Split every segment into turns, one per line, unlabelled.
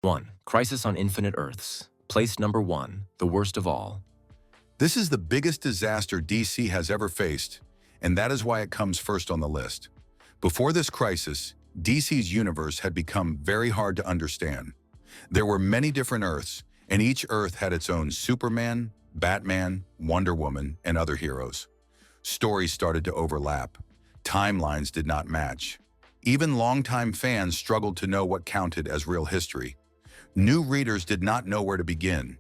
1. Crisis on Infinite Earths. Place number 1, the worst of all.
This is the biggest disaster DC has ever faced, and that is why it comes first on the list. Before this crisis, DC's universe had become very hard to understand. There were many different Earths, and each Earth had its own Superman, Batman, Wonder Woman, and other heroes. Stories started to overlap. Timelines did not match. Even longtime fans struggled to know what counted as real history. New readers did not know where to begin.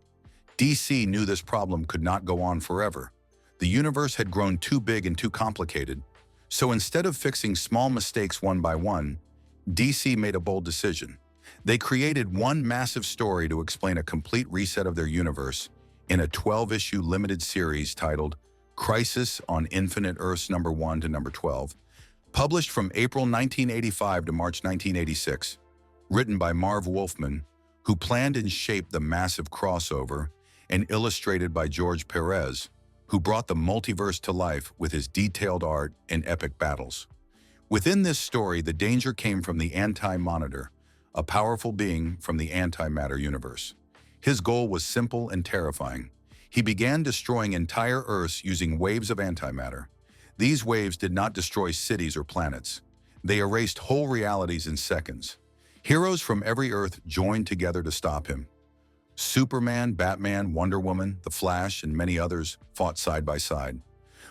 DC knew this problem could not go on forever. The universe had grown too big and too complicated. So instead of fixing small mistakes one by one, DC made a bold decision. They created one massive story to explain a complete reset of their universe in a 12-issue limited series titled Crisis on Infinite Earths number 1 to number 12, published from April 1985 to March 1986, written by Marv Wolfman, who planned and shaped the massive crossover, and illustrated by George Perez, who brought the multiverse to life with his detailed art and epic battles. Within this story, the danger came from the Anti-Monitor, a powerful being from the antimatter universe. His goal was simple and terrifying. He began destroying entire Earths using waves of antimatter. These waves did not destroy cities or planets. They erased whole realities in seconds. Heroes from every Earth joined together to stop him. Superman, Batman, Wonder Woman, The Flash, and many others fought side by side.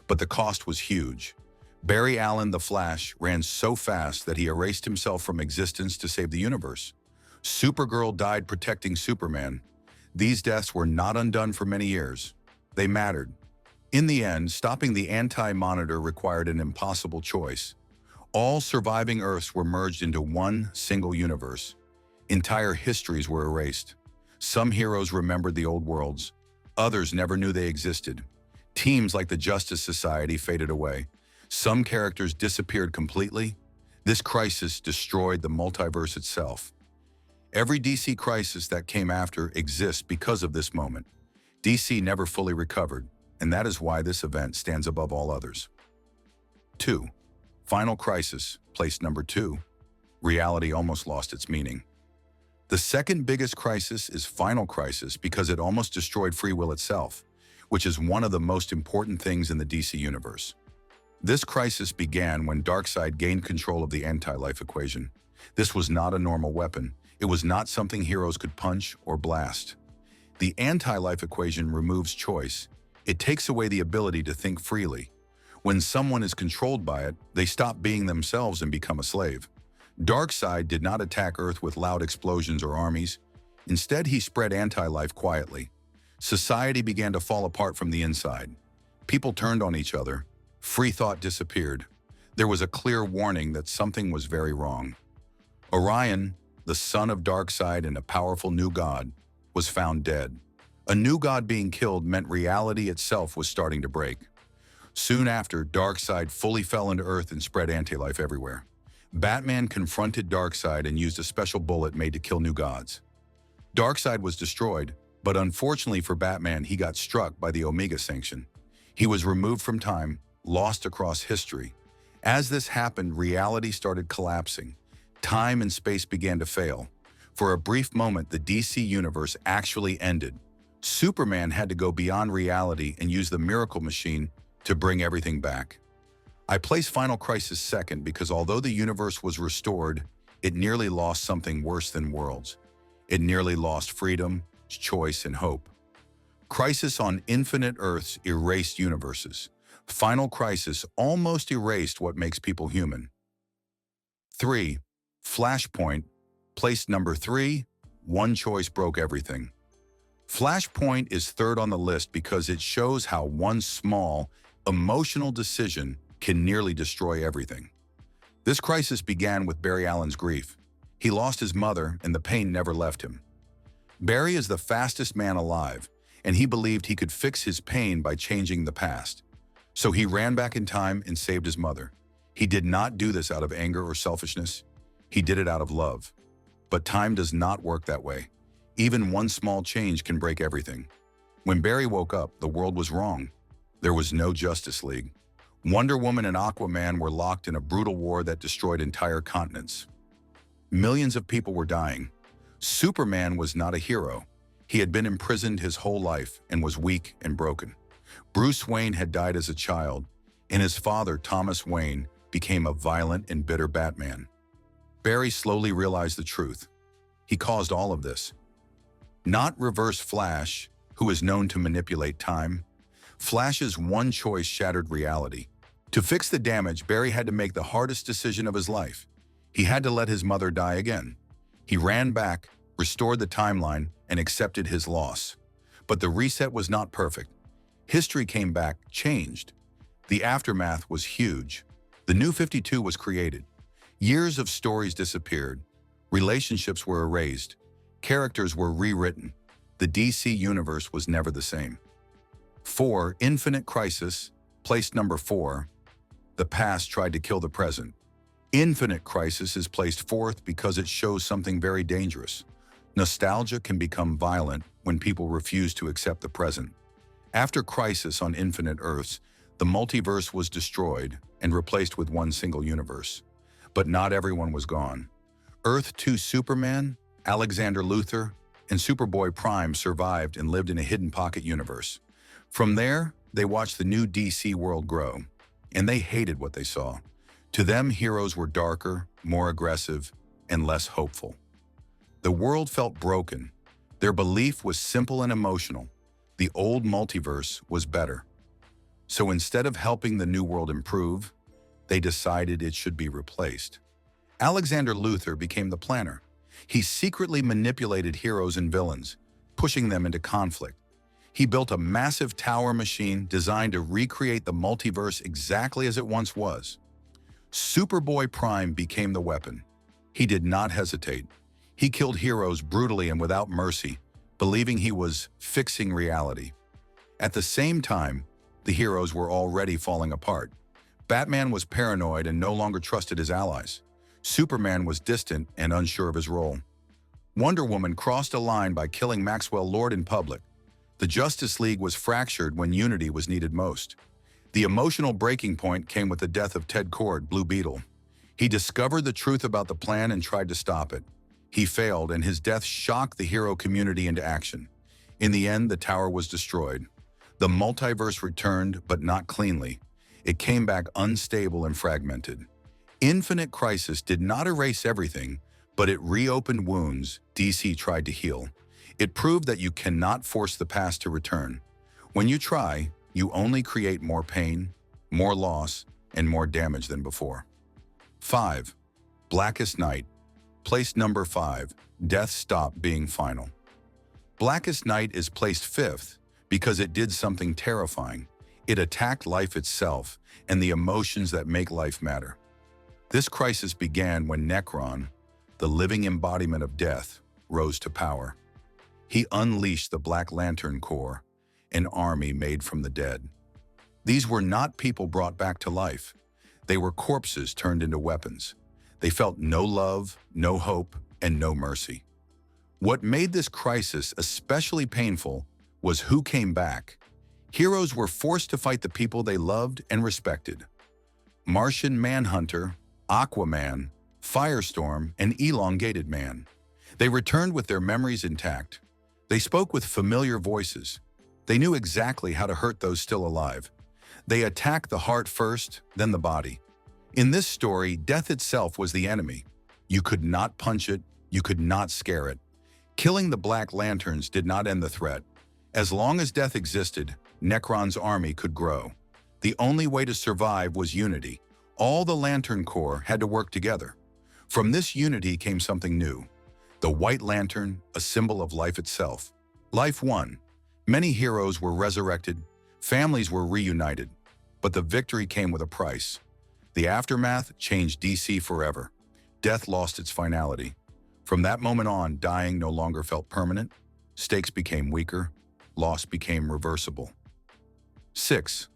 But the cost was huge. Barry Allen, The Flash, ran so fast that he erased himself from existence to save the universe. Supergirl died protecting Superman. These deaths were not undone for many years. They mattered. In the end, stopping the Anti-Monitor required an impossible choice. All surviving Earths were merged into one single universe. Entire histories were erased. Some heroes remembered the old worlds. Others never knew they existed. Teams like the Justice Society faded away. Some characters disappeared completely. This crisis destroyed the multiverse itself. Every DC crisis that came after exists because of this moment. DC never fully recovered, and that is why this event stands above all others. 2. Final Crisis, place number 2. Reality almost lost its meaning. The second biggest crisis is Final Crisis because it almost destroyed free will itself, which is one of the most important things in the DC universe. This crisis began when Darkseid gained control of the anti-life equation. This was not a normal weapon. It was not something heroes could punch or blast. The anti-life equation removes choice. It takes away the ability to think freely. When someone is controlled by it, they stop being themselves and become a slave. Darkseid did not attack Earth with loud explosions or armies. Instead, he spread anti-life quietly. Society began to fall apart from the inside. People turned on each other. Free thought disappeared. There was a clear warning that something was very wrong. Orion, the son of Darkseid and a powerful new god, was found dead. A new god being killed meant reality itself was starting to break. Soon after, Darkseid fully fell into Earth and spread anti-life everywhere. Batman confronted Darkseid and used a special bullet made to kill new gods. Darkseid was destroyed, but unfortunately for Batman, he got struck by the Omega Sanction. He was removed from time, lost across history. As this happened, reality started collapsing. Time and space began to fail. For a brief moment, the DC universe actually ended. Superman had to go beyond reality and use the miracle machine to bring everything back. I place Final Crisis second because although the universe was restored, it nearly lost something worse than worlds. It nearly lost freedom, choice, and hope. Crisis on Infinite Earths erased universes. Final Crisis almost erased what makes people human. 3. Flashpoint, place number 3, one choice broke everything. Flashpoint is third on the list because it shows how one small, emotional decision can nearly destroy everything. This crisis began with Barry Allen's grief. He lost his mother, and the pain never left him. Barry is the fastest man alive, and he believed he could fix his pain by changing the past. So he ran back in time and saved his mother. He did not do this out of anger or selfishness. He did it out of love. But time does not work that way. Even one small change can break everything. When Barry woke up, the world was wrong. There was no Justice League. Wonder Woman and Aquaman were locked in a brutal war that destroyed entire continents. Millions of people were dying. Superman was not a hero. He had been imprisoned his whole life and was weak and broken. Bruce Wayne had died as a child, and his father, Thomas Wayne, became a violent and bitter Batman. Barry slowly realized the truth. He caused all of this. Not Reverse Flash, who is known to manipulate time. Flash's one choice shattered reality. To fix the damage, Barry had to make the hardest decision of his life. He had to let his mother die again. He ran back, restored the timeline, and accepted his loss. But the reset was not perfect. History came back, changed. The aftermath was huge. The New 52 was created. Years of stories disappeared. Relationships were erased. Characters were rewritten. The DC universe was never the same. 4. Infinite Crisis, placed number 4. The past tried to kill the present. Infinite Crisis is placed fourth because it shows something very dangerous. Nostalgia can become violent when people refuse to accept the present. After Crisis on Infinite Earths, the multiverse was destroyed and replaced with one single universe. But not everyone was gone. Earth 2 Superman, Alexander Luthor, and Superboy Prime survived and lived in a hidden pocket universe. From there, they watched the new DC world grow, and they hated what they saw. To them, heroes were darker, more aggressive, and less hopeful. The world felt broken. Their belief was simple and emotional. The old multiverse was better. So instead of helping the new world improve, they decided it should be replaced. Alexander Luthor became the planner. He secretly manipulated heroes and villains, pushing them into conflict. He built a massive tower machine designed to recreate the multiverse exactly as it once was. Superboy Prime became the weapon. He did not hesitate. He killed heroes brutally and without mercy, believing he was fixing reality. At the same time, the heroes were already falling apart. Batman was paranoid and no longer trusted his allies. Superman was distant and unsure of his role. Wonder Woman crossed a line by killing Maxwell Lord in public. The Justice League was fractured when unity was needed most. The emotional breaking point came with the death of Ted Kord, Blue Beetle. He discovered the truth about the plan and tried to stop it. He failed, and his death shocked the hero community into action. In the end, the tower was destroyed. The multiverse returned, but not cleanly. It came back unstable and fragmented. Infinite Crisis did not erase everything, but it reopened wounds DC tried to heal. It proved that you cannot force the past to return. When you try, you only create more pain, more loss, and more damage than before. 5. Blackest Night, placed number 5. Death stopped being final. Blackest Night is placed 5th because it did something terrifying. It attacked life itself and the emotions that make life matter. This crisis began when Nekron, the living embodiment of death, rose to power. He unleashed the Black Lantern Corps, an army made from the dead. These were not people brought back to life. They were corpses turned into weapons. They felt no love, no hope, and no mercy. What made this crisis especially painful was who came back. Heroes were forced to fight the people they loved and respected. Martian Manhunter, Aquaman, Firestorm, and Elongated Man. They returned with their memories intact. They spoke with familiar voices. They knew exactly how to hurt those still alive. They attacked the heart first, then the body. In this story, death itself was the enemy. You could not punch it, you could not scare it. Killing the Black Lanterns did not end the threat. As long as death existed, Nekron's army could grow. The only way to survive was unity. All the Lantern Corps had to work together. From this unity came something new. The White Lantern, a symbol of life itself. Life won. Many heroes were resurrected, families were reunited, but the victory came with a price. The aftermath changed DC forever. Death lost its finality. From that moment on, dying no longer felt permanent, stakes became weaker, loss became reversible. 6.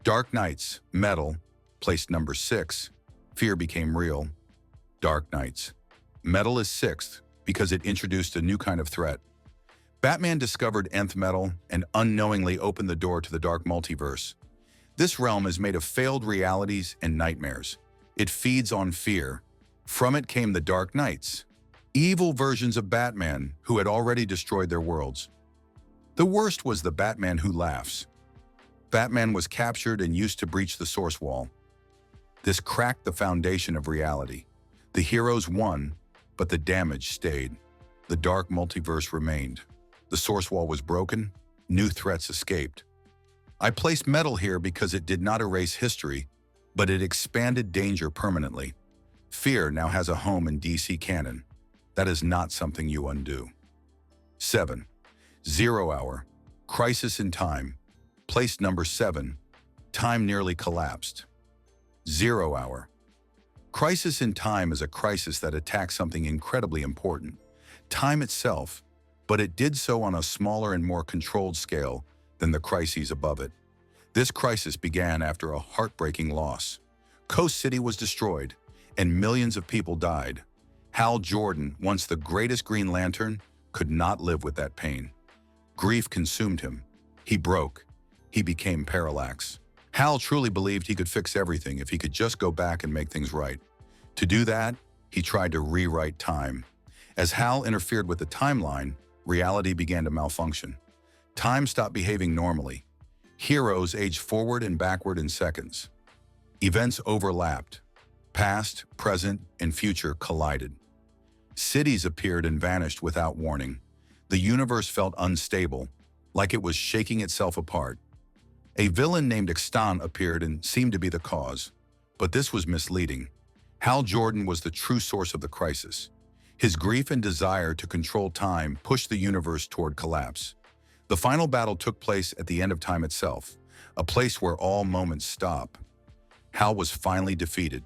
Dark Knights, Metal, placed number 6. Fear became real. Dark Knights. Metal is 6th because it introduced a new kind of threat. Batman discovered nth metal and unknowingly opened the door to the dark multiverse. This realm is made of failed realities and nightmares. It feeds on fear. From it came the Dark Knights. Evil versions of Batman who had already destroyed their worlds. The worst was the Batman who laughs. Batman was captured and used to breach the source wall. This cracked the foundation of reality. The heroes won, but the damage stayed. The dark multiverse remained. The source wall was broken, new threats escaped. I placed metal here because it did not erase history, but it expanded danger permanently. Fear now has a home in DC canon. That is not something you undo. 7. 0 Hour, Crisis in Time. Place number 7, time nearly collapsed. 0 Hour. Crisis in time is a crisis that attacks something incredibly important, time itself, but it did so on a smaller and more controlled scale than the crises above it. This crisis began after a heartbreaking loss. Coast City was destroyed, and millions of people died. Hal Jordan, once the greatest Green Lantern, could not live with that pain. Grief consumed him. He broke. He became Parallax. Hal truly believed he could fix everything if he could just go back and make things right. To do that, he tried to rewrite time. As Hal interfered with the timeline, reality began to malfunction. Time stopped behaving normally. Heroes aged forward and backward in seconds. Events overlapped. Past, present, and future collided. Cities appeared and vanished without warning. The universe felt unstable, like it was shaking itself apart. A villain named Extant appeared and seemed to be the cause, but this was misleading. Hal Jordan was the true source of the crisis. His grief and desire to control time pushed the universe toward collapse. The final battle took place at the end of time itself, a place where all moments stop. Hal was finally defeated.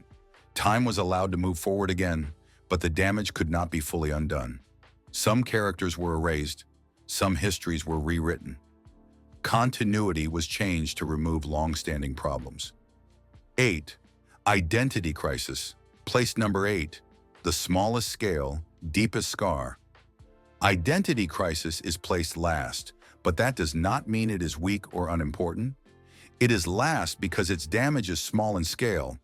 Time was allowed to move forward again, but the damage could not be fully undone. Some characters were erased, some histories were rewritten. Continuity was changed to remove long-standing problems. 8. Identity Crisis. Place number 8. The smallest scale, deepest scar. Identity crisis is placed last, but that does not mean it is weak or unimportant. It is last because its damage is small in scale,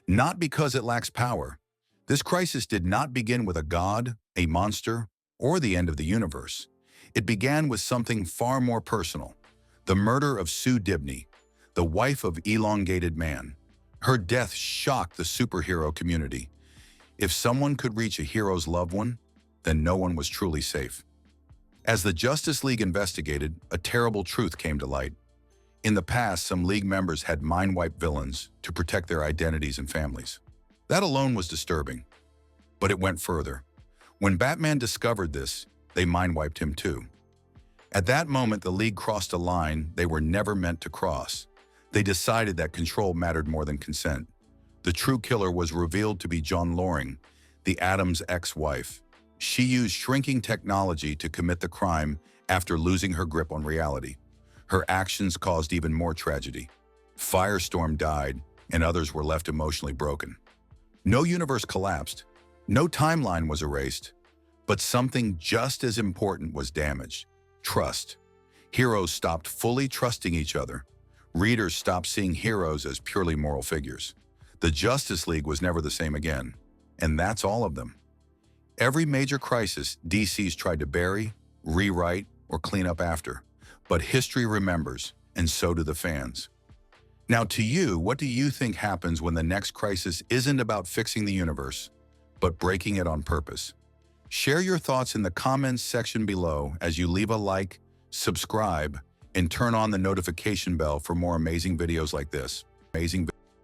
not because it lacks power. This crisis did not begin with a god, a monster, or the end of the universe. It began with something far more personal. The murder of Sue Dibney, the wife of Elongated Man. Her death shocked the superhero community. If someone could reach a hero's loved one, then no one was truly safe. As the Justice League investigated, a terrible truth came to light. In the past, some League members had mind-wiped villains to protect their identities and families. That alone was disturbing, but it went further. When Batman discovered this, they mind-wiped him too. At that moment, the League crossed a line they were never meant to cross. They decided that control mattered more than consent. The true killer was revealed to be John Loring, the Atom's ex-wife. She used shrinking technology to commit the crime after losing her grip on reality. Her actions caused even more tragedy. Firestorm died, and others were left emotionally broken. No universe collapsed, no timeline was erased, but something just as important was damaged: trust. Heroes stopped fully trusting each other. Readers stopped seeing heroes as purely moral figures. The Justice League was never the same again, and that's all of them. Every major crisis, DC's tried to bury, rewrite, or clean up after. But history remembers, and so do the fans. Now to you, what do you think happens when the next crisis isn't about fixing the universe, but breaking it on purpose? Share your thoughts in the comments section below as you leave a like, subscribe, and turn on the notification bell for more amazing videos like this.